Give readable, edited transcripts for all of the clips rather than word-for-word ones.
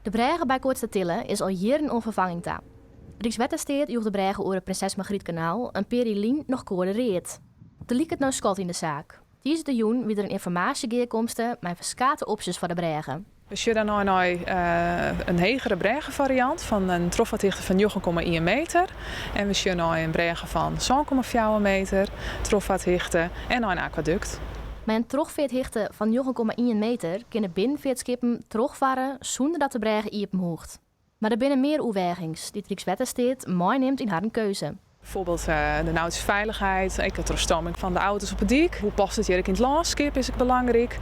De brege bij Koortstertille is al jaren onvervanging ta. Rijkswettersteed joeg de brege over het Prinses Margrietkanaal een perilien nog koorde reed. Er liep het nou schot in de zaak. Deze de joen wie er een informatiegeerkomsten met verschillende opties voor de brege. We zien dan nu een hegere bregenvariant van een trofvatdichte van 9,1 meter. En we zien nu een brege van 7,4 meter, trofvatdichte en een aquaduct. Met een trogveerthichte van 9,1 meter kunnen binnenveertskippen trogvaren zonder dat de brege iepen hoegt. Maar er binnen meer oerwegings die het Rijkswettersteed mooi neemt in haar keuze. Bijvoorbeeld de nautische veiligheid, de stroming van de auto's op het dik. Hoe past het hier in het landschap is het belangrijk.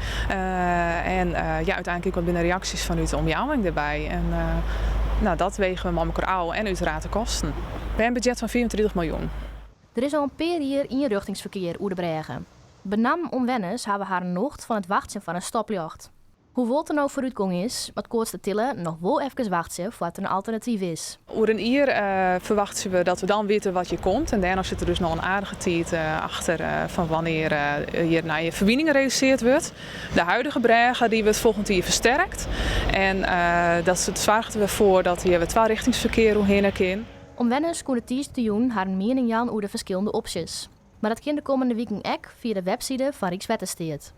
Uiteindelijk wat binnen reacties vanuit de omjouwing erbij. Dat wegen we met elkaar aan en uiteraard de kosten. We hebben een budget van 24 miljoen. Er is al een paar jaar inrichtingsverkeer oer de brege. Benam omwenners hebben haar nocht van het wachten van een stoplicht. Hoe er nou vooruitgang is, wat Koortstertille nog wel even wachten voordat er een alternatief is. Over een jaar verwachten we dat we dan weten wat je komt. En daarna zit er dus nog een aardige tijd achter van wanneer hier naar je verbindingen gerealiseerd wordt. De huidige brege die wordt volgend jaar versterkt. En dat zorgt ervoor dat hier weer tweerichtingsverkeer heen kan. Omwenners kunnen de joen haar mening jan over de verschillende opties. Maar dat kan de komende weken ook via de website van Rijkswettersteed.